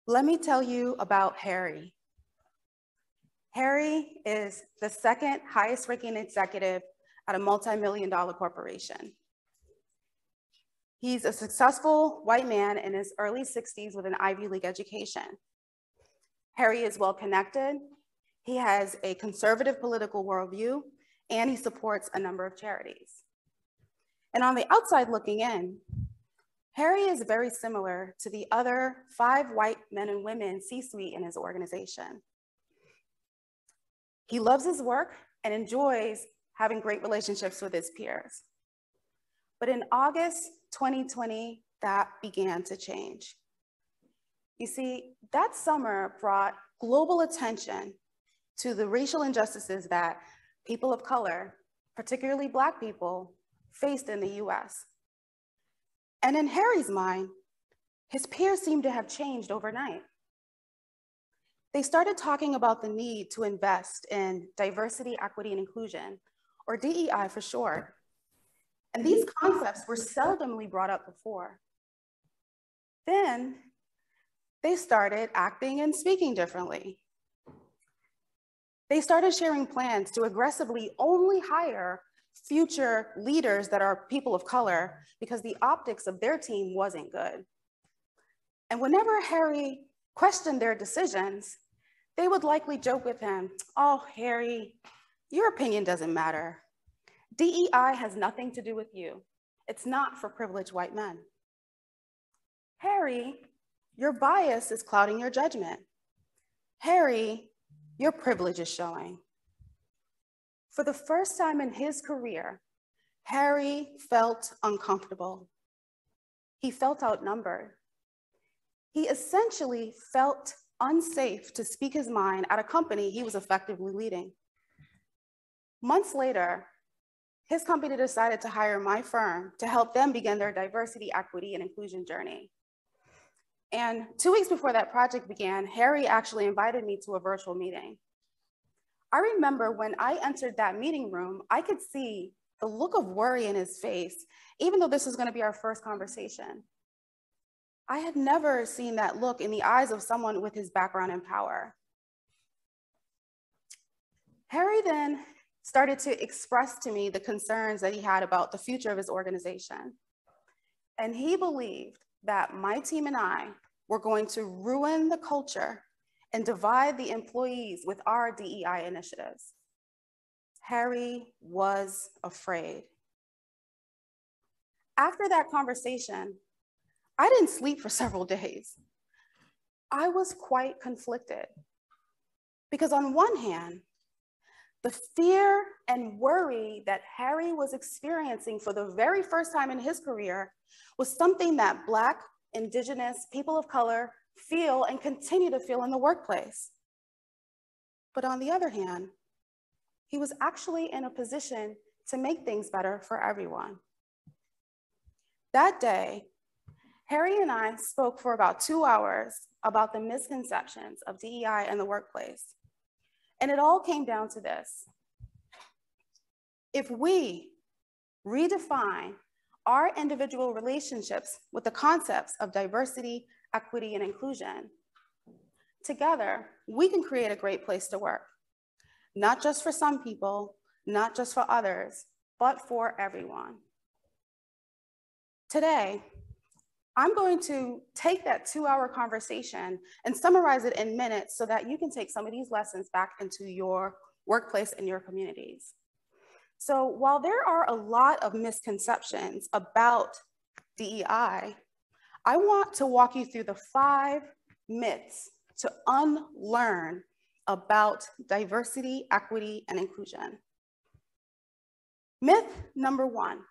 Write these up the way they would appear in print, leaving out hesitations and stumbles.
Let me tell you about Harry. Harry is the second highest ranking executive at a multi-million-dollar corporation. He's a successful white man in his early 60s with an Ivy League education. Harry is well-connected, he has a conservative political worldview, and he supports a number of charities. And on the outside looking in, Harry is very similar to the other 5 white men and women C-suite in his organization. He loves his work and enjoys having great relationships with his peers. But in August 2020, that began to change. You see, that summer brought global attention to the racial injustices that people of color, particularly Black people, faced in the US. And in Harry's mind, his peers seemed to have changed overnight. They started talking about the need to invest in diversity, equity, and inclusion, or DEI for short. And these concepts were seldomly brought up before. Then they started acting and speaking differently. They started sharing plans to aggressively only hire future leaders that are people of color because the optics of their team wasn't good. And whenever Harry questioned their decisions, they would likely joke with him, "Oh, Harry, your opinion doesn't matter. DEI has nothing to do with you. It's not for privileged white men. Harry, your bias is clouding your judgment. Harry, your privilege is showing." For the first time in his career, Harry felt uncomfortable. He felt outnumbered. He essentially felt unsafe to speak his mind at a company he was effectively leading. Months later, his company decided to hire my firm to help them begin their diversity, equity, and inclusion journey. And 2 weeks before that project began, Harry actually invited me to a virtual meeting. I remember when I entered that meeting room, I could see the look of worry in his face, even though this was going to be our first conversation. I had never seen that look in the eyes of someone with his background in power. Harry then started to express to me the concerns that he had about the future of his organization. And he believed that my team and I were going to ruin the culture and divide the employees with our DEI initiatives. Harry was afraid. After that conversation, I didn't sleep for several days. I was quite conflicted because on one hand, the fear and worry that Harry was experiencing for the very first time in his career was something that Black, Indigenous, people of color feel and continue to feel in the workplace. But on the other hand, he was actually in a position to make things better for everyone. That day, Harry and I spoke for about 2 hours about the misconceptions of DEI in the workplace. And it all came down to this. If we redefine our individual relationships with the concepts of diversity, equity, and inclusion, together, we can create a great place to work. Not just for some people, not just for others, but for everyone. Today, I'm going to take that 2-hour conversation and summarize it in minutes so that you can take some of these lessons back into your workplace and your communities. So while there are a lot of misconceptions about DEI, I want to walk you through the 5 myths to unlearn about diversity, equity, and inclusion. Myth number 1.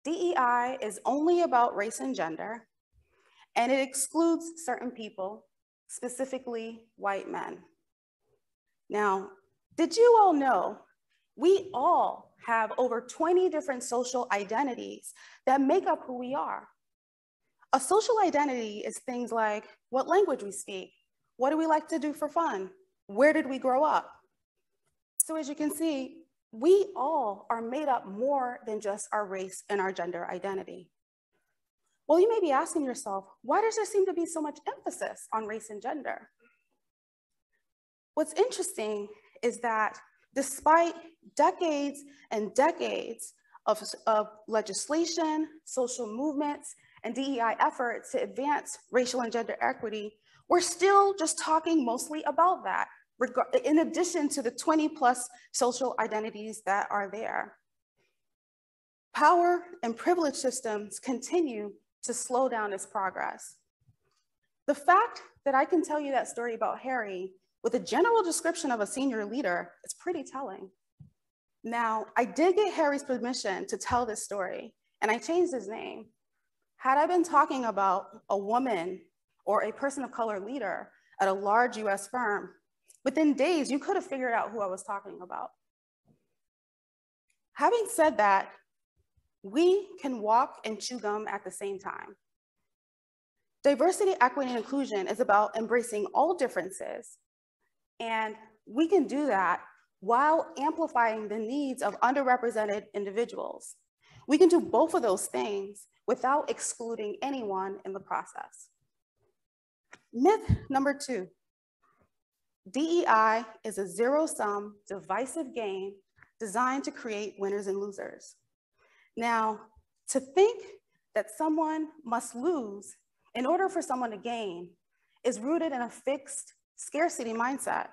DEI is only about race and gender, and it excludes certain people, specifically white men. Now, did you all know we all have over 20 different social identities that make up who we are? A social identity is things like what language we speak, what do we like to do for fun, where did we grow up? So as you can see, we all are made up more than just our race and our gender identity. Well, you may be asking yourself, why does there seem to be so much emphasis on race and gender? What's interesting is that despite decades and decades of legislation, social movements, and DEI efforts to advance racial and gender equity, we're still just talking mostly about that, in addition to the 20+ social identities that are there. Power and privilege systems continue to slow down its progress. The fact that I can tell you that story about Harry with a general description of a senior leader is pretty telling. Now, I did get Harry's permission to tell this story, and I changed his name. Had I been talking about a woman or a person of color leader at a large US firm, within days, you could have figured out who I was talking about. Having said that, we can walk and chew gum at the same time. Diversity, equity, and inclusion is about embracing all differences, and we can do that while amplifying the needs of underrepresented individuals. We can do both of those things without excluding anyone in the process. Myth number 2, DEI is a zero-sum, divisive game designed to create winners and losers. Now, to think that someone must lose in order for someone to gain is rooted in a fixed scarcity mindset,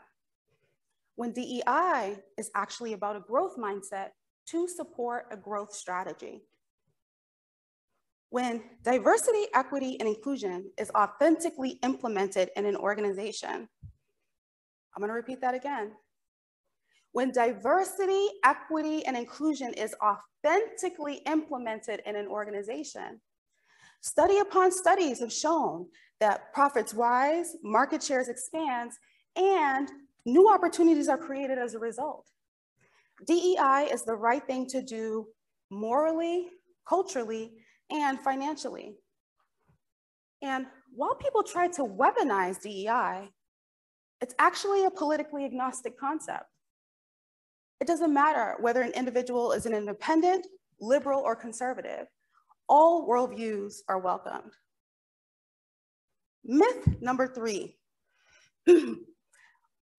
when DEI is actually about a growth mindset to support a growth strategy. When diversity, equity, and inclusion is authentically implemented in an organization, I'm gonna repeat that again. When diversity, equity, and inclusion is authentically implemented in an organization, study upon studies have shown that profits rise, market shares expand, and new opportunities are created as a result. DEI is the right thing to do morally, culturally, and financially. And while people try to weaponize DEI, it's actually a politically agnostic concept. It doesn't matter whether an individual is an independent, liberal, or conservative. All worldviews are welcomed. Myth number 3.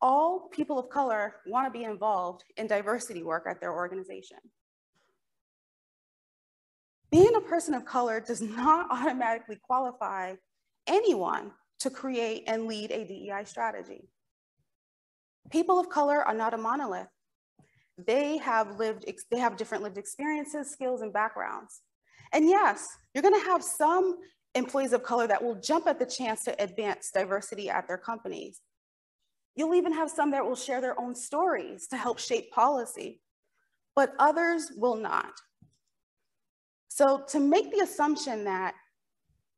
All people of color want to be involved in diversity work at their organization. Being a person of color does not automatically qualify anyone to create and lead a DEI strategy. People of color are not a monolith. They have different lived experiences, skills, and backgrounds. And yes, you're gonna have some employees of color that will jump at the chance to advance diversity at their companies. You'll even have some that will share their own stories to help shape policy, but others will not. So to make the assumption that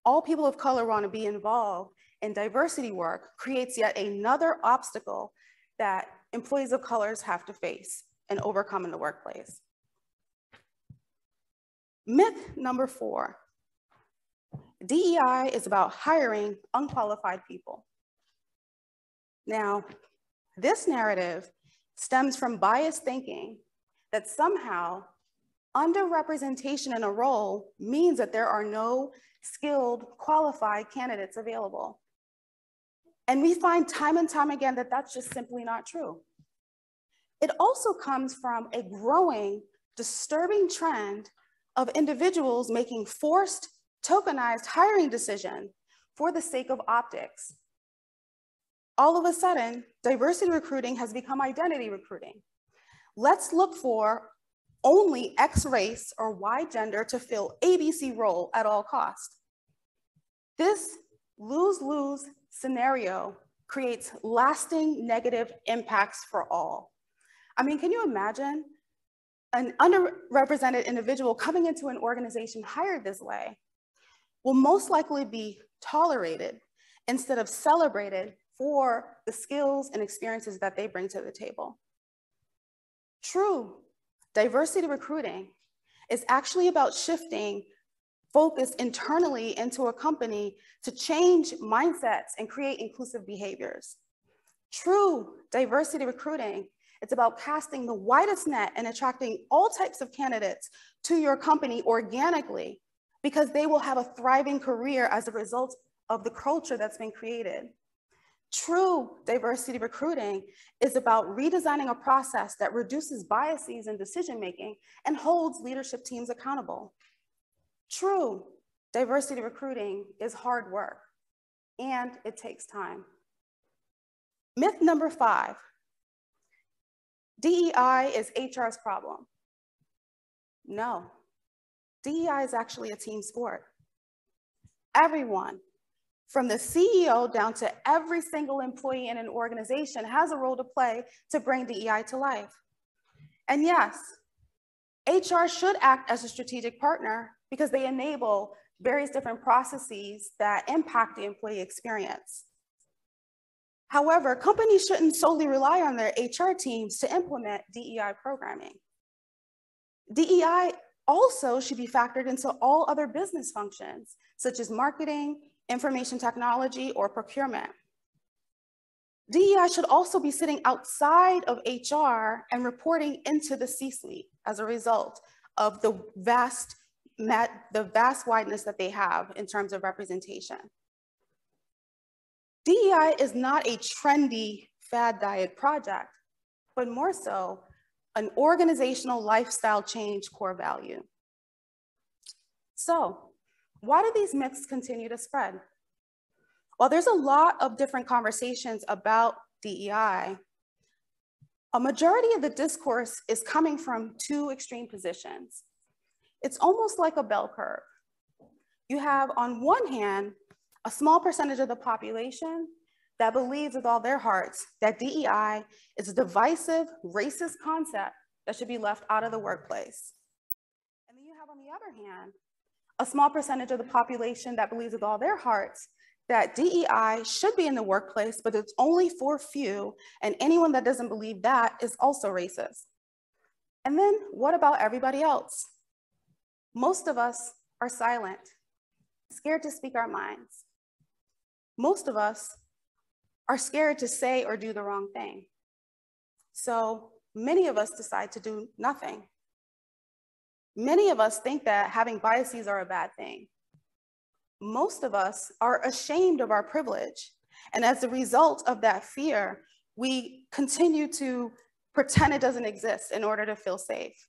all people of color wanna be involved in diversity work creates yet another obstacle that employees of colors have to face and overcome in the workplace. Myth number 4, DEI is about hiring unqualified people. Now, this narrative stems from biased thinking that somehow underrepresentation in a role means that there are no skilled, qualified candidates available. And we find time and time again that that's just simply not true. It also comes from a growing, disturbing trend of individuals making forced, tokenized hiring decisions for the sake of optics. All of a sudden, diversity recruiting has become identity recruiting. Let's look for only X race or Y gender to fill ABC role at all costs. This lose-lose scenario creates lasting negative impacts for all. I mean, can you imagine an underrepresented individual coming into an organization hired this way will most likely be tolerated instead of celebrated for the skills and experiences that they bring to the table. True diversity recruiting is actually about shifting focus internally into a company to change mindsets and create inclusive behaviors. True diversity recruiting, it's about casting the widest net and attracting all types of candidates to your company organically, because they will have a thriving career as a result of the culture that's been created. True diversity recruiting is about redesigning a process that reduces biases in decision-making and holds leadership teams accountable. True diversity recruiting is hard work, and it takes time. Myth number 5, DEI is HR's problem. No, DEI is actually a team sport. Everyone, from the CEO down to every single employee in an organization, has a role to play to bring DEI to life. And yes, HR should act as a strategic partner because they enable various different processes that impact the employee experience. However, companies shouldn't solely rely on their HR teams to implement DEI programming. DEI also should be factored into all other business functions, such as marketing, information technology, or procurement. DEI should also be sitting outside of HR and reporting into the C-suite as a result of the vast wideness that they have in terms of representation. DEI is not a trendy fad diet project, but more so an organizational lifestyle change core value. So, why do these myths continue to spread? While there's a lot of different conversations about DEI, a majority of the discourse is coming from 2 extreme positions. It's almost like a bell curve. You have, on one hand, a small percentage of the population that believes with all their hearts that DEI is a divisive, racist concept that should be left out of the workplace. And then you have, on the other hand, a small percentage of the population that believes with all their hearts that DEI should be in the workplace, but it's only for few, and anyone that doesn't believe that is also racist. And then what about everybody else? Most of us are silent, scared to speak our minds. Most of us are scared to say or do the wrong thing. So many of us decide to do nothing. Many of us think that having biases are a bad thing. Most of us are ashamed of our privilege. And as a result of that fear, we continue to pretend it doesn't exist in order to feel safe.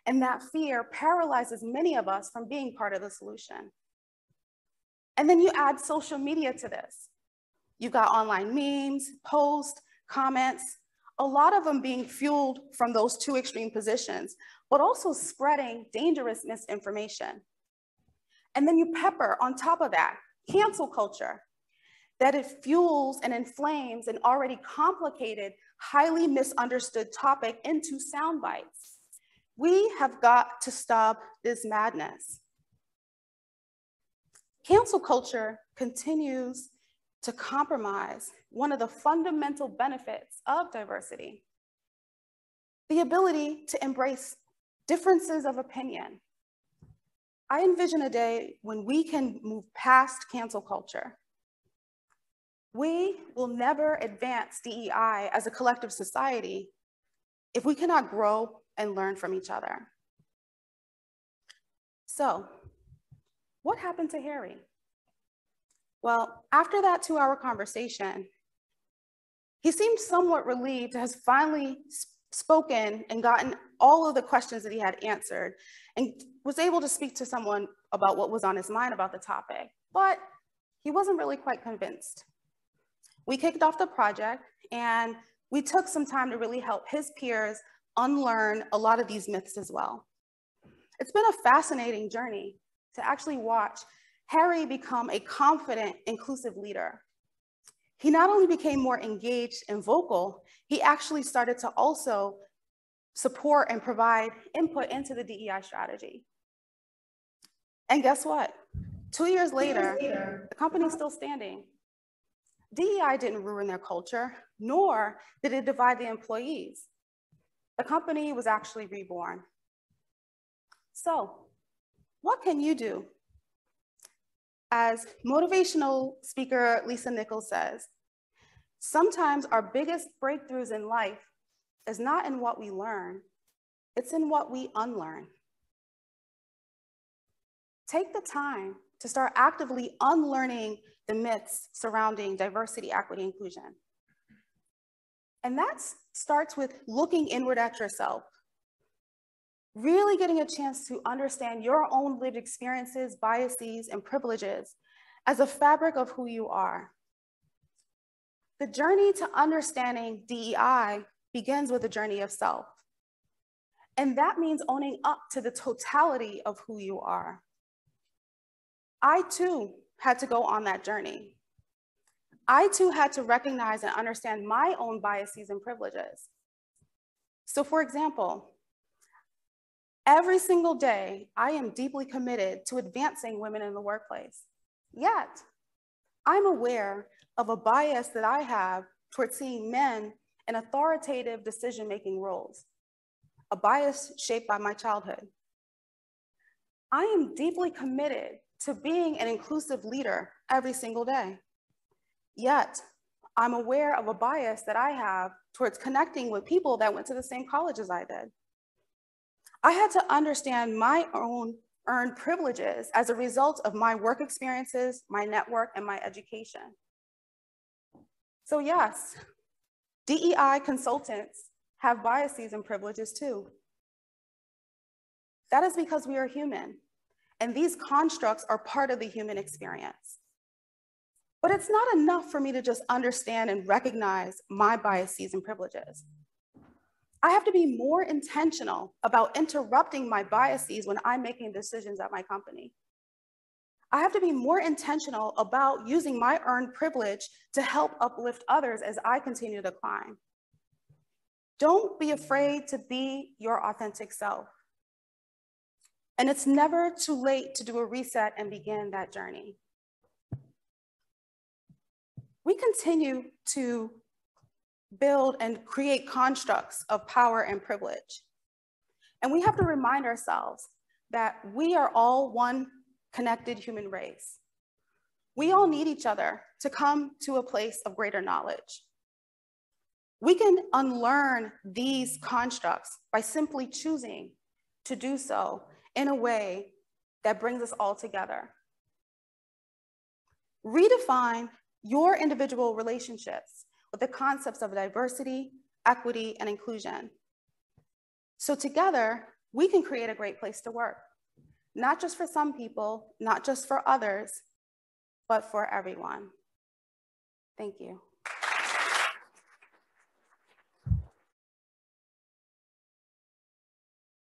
And that fear paralyzes many of us from being part of the solution. And then you add social media to this. You've got online memes, posts, comments, a lot of them being fueled from those 2 extreme positions, but also spreading dangerous misinformation. And then you pepper on top of that cancel culture, that it fuels and inflames an already complicated, highly misunderstood topic into sound bites. We have got to stop this madness. Cancel culture continues to compromise one of the fundamental benefits of diversity, the ability to embrace differences of opinion. I envision a day when we can move past cancel culture. We will never advance DEI as a collective society if we cannot grow and learn from each other. So, what happened to Harry? Well, after that 2-hour conversation, he seemed somewhat relieved to have finally spoken and gotten all of the questions that he had answered and was able to speak to someone about what was on his mind about the topic, but he wasn't really quite convinced. We kicked off the project and we took some time to really help his peers unlearn a lot of these myths as well. It's been a fascinating journey to actually watch Harry become a confident, inclusive leader. He not only became more engaged and vocal, he actually started to also support and provide input into the DEI strategy. And guess what? 2 years later, the company's still standing. DEI didn't ruin their culture, nor did it divide the employees. The company was actually reborn. So, what can you do? As motivational speaker Lisa Nichols says, sometimes our biggest breakthroughs in life is not in what we learn, it's in what we unlearn. Take the time to start actively unlearning the myths surrounding diversity, equity, inclusion. And that starts with looking inward at yourself, really getting a chance to understand your own lived experiences, biases, and privileges as a fabric of who you are. The journey to understanding DEI begins with a journey of self. And that means owning up to the totality of who you are. I too had to go on that journey. I too had to recognize and understand my own biases and privileges. So for example, every single day, I am deeply committed to advancing women in the workplace. Yet, I'm aware of a bias that I have towards seeing men in authoritative decision-making roles, a bias shaped by my childhood. I am deeply committed to being an inclusive leader every single day. Yet, I'm aware of a bias that I have towards connecting with people that went to the same college as I did. I had to understand my own earned privileges as a result of my work experiences, my network, and my education. So yes, DEI consultants have biases and privileges too. That is because we are human, and these constructs are part of the human experience. But it's not enough for me to just understand and recognize my biases and privileges. I have to be more intentional about interrupting my biases when I'm making decisions at my company. I have to be more intentional about using my earned privilege to help uplift others as I continue to climb. Don't be afraid to be your authentic self. And it's never too late to do a reset and begin that journey. We continue to build and create constructs of power and privilege. And we have to remind ourselves that we are all one connected human race. We all need each other to come to a place of greater knowledge. We can unlearn these constructs by simply choosing to do so in a way that brings us all together. Redefine your individual relationships with the concepts of diversity, equity, and inclusion. So together, we can create a great place to work, not just for some people, not just for others, but for everyone. Thank you.